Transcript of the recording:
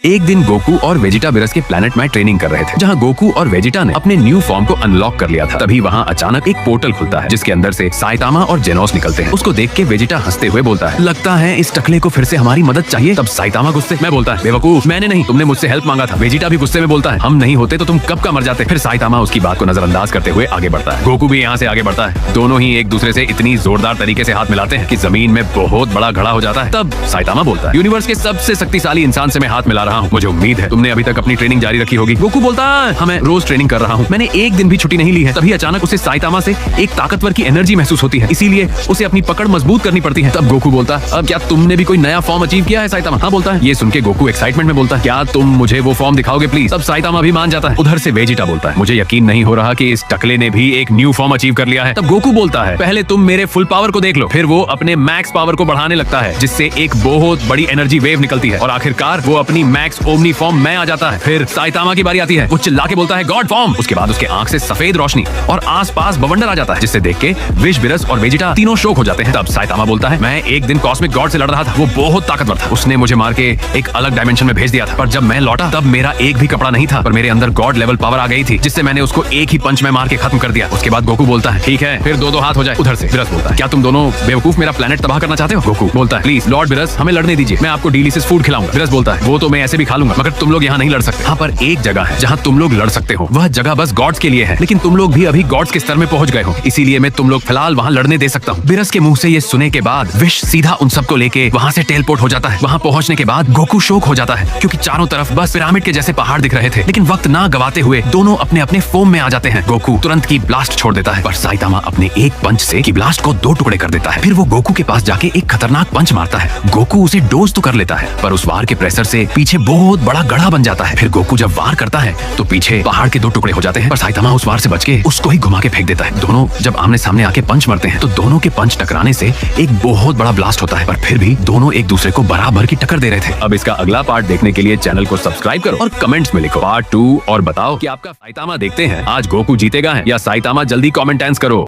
एक दिन गोकू और वेजिटा विरस के प्लेनेट में ट्रेनिंग कर रहे थे, जहां गोकू और वेजिटा ने अपने न्यू फॉर्म को अनलॉक कर लिया था। तभी वहां अचानक एक पोर्टल खुलता है, जिसके अंदर से साइतामा और जेनोस निकलते हैं। उसको देख के वेजिटा हंसते हुए बोलता है, लगता है इस टकले को फिर से हमारी मदद चाहिए। तब साइतामा गुस्से में बोलता है, बेवकूफ, मैंने नहीं, तुमने मुझसे हेल्प मांगा था। वेजिटा भी गुस्से में बोलता है, हम नहीं होते तो तुम कब का मर जाते। फिर साइतामा उसकी बात को नजरअंदाज करते हुए आगे बढ़ता है। गोकू भी यहाँ से आगे बढ़ता है। दोनों ही एक दूसरे से इतनी जोरदार तरीके से हाथ मिलाते हैं कि जमीन में बहुत बड़ा घड़ा हो जाता है। तब साइतामा बोलता है, यूनिवर्स के सबसे शक्तिशाली इंसान से मैं हाथ मिला रहा हूँ, मुझे उम्मीद है तुमने अभी तक अपनी ट्रेनिंग जारी रखी होगी। गोकू बोलता है, हाँ मैं रोज ट्रेनिंग कर रहा हूँ, मैंने एक दिन भी छुट्टी नहीं ली है। तभी अचानक उसे साइतामा से एक ताकतवर की एनर्जी महसूस होती है, इसीलिए उसे अपनी पकड़ मजबूत करनी पड़ती है। तब गोकू बोलता है, अब क्या तुमने भी कोई नया फॉर्म अचीव किया है साइतामा? हाँ बोलता है। ये सुन के गोकू एक्साइटमेंट में बोलता है, क्या तुम मुझे वो फॉर्म दिखाओगे प्लीज? तब साइतामा भी मान जाता है। उधर से वेजिटा बोलता है, मुझे यकीन नहीं हो रहा कि इस टकले ने भी एक न्यू फॉर्म अचीव कर लिया है। तब गोकू बोलता है, पहले तुम मेरे फुल पावर को देख लो। फिर वो अपने मैक्स पावर को बढ़ाने लगता है, जिससे एक बहुत बड़ी एनर्जी वेव निकलती है और आखिरकार वो अपनी मैक्स ओमनी फॉर्म में आ जाता है। फिर साइतामा की बारी आती है, वो चिल्ला के बोलता है, गॉड फॉर्म। उसके बाद उसके आंख से सफेद रोशनी और आसपास बवंडर आ जाता है, जिससे देख के विश, विरस और वेजिटा तीनों शॉक हो जाते हैं। तब साइतामा बोलता है, मैं एक दिन कॉस्मिक गॉड से लड़ रहा था, वो बहुत ताकतवर था, उसने मुझे मार के एक अलग डायमेंशन में भेज दिया था। पर जब मैं लौटा तब मेरा एक भी कपड़ा नहीं था, पर मेरे अंदर गॉड लेवल पावर आ गई थी, जिससे मैंने उसको एक ही पंच में मार के खत्म कर दिया। उसके बाद गोकू बोलता है, ठीक है, फिर दो हाथ हो जाए। उधर से विरस बोलता है, क्या तुम दोनों बेवकूफ मेरा प्लेनेट तबाह करना चाहते हो? गोकू बोलता है, प्लीज लॉर्ड विरस, हमें लड़ने दीजिए, मैं आपको डिलीशियस फूड खिलाऊंगा। विरस बोलता है, वो तो मैं ऐसे भी खा लूंगा, मगर तुम लोग यहाँ नहीं लड़ सकते। हाँ, पर एक जगह है जहाँ तुम लोग लड़ सकते हो, वह जगह बस गॉड्स के लिए है, लेकिन तुम लोग भी अभी गॉड्स के स्तर में पहुंच गए हो, इसीलिए मैं तुम लोग फिलहाल वहाँ लड़ने दे सकता हूँ। विरस के मुंह से ये सुने के बाद विश सीधा उन सबको लेके वहाँ से टेलपोर्ट हो जाता है। वहाँ पहुँचने के बाद गोकू शॉक हो जाता है, क्योंकि चारों तरफ बस पिरामिड के जैसे पहाड़ दिख रहे थे। लेकिन वक्त ना गवाते हुए दोनों अपने अपने फॉर्म में आ जाते हैं। गोकू तुरंत की ब्लास्ट छोड़ देता है, पर साइतामा अपने एक पंच से की ब्लास्ट को 2 टुकड़े कर देता है। फिर वो गोकू के पास जाके एक खतरनाक पंच मारता है। गोकू उसे डोज तो कर लेता है, पर उस वार के प्रेशर से पीछे बहुत बड़ा गड्ढा बन जाता है। फिर गोकू जब वार करता है तो पीछे पहाड़ के 2 टुकड़े हो जाते हैं, पर साइतामा उस वार से बच के उसको ही घुमा के फेंक देता है। दोनों जब आमने सामने आके पंच मारते हैं तो दोनों के पंच टकराने से एक बहुत बड़ा ब्लास्ट होता है, पर फिर भी दोनों एक दूसरे को बराबर की टक्कर दे रहे थे। अब इसका अगला पार्ट देखने के लिए चैनल को सब्सक्राइब करो और कमेंट्स में लिखो पार्ट 2 और बताओ कि आपका साइतामा देखते हैं आज गोकू जीतेगा है या साइतामा। जल्दी कमेंट आंसर करो।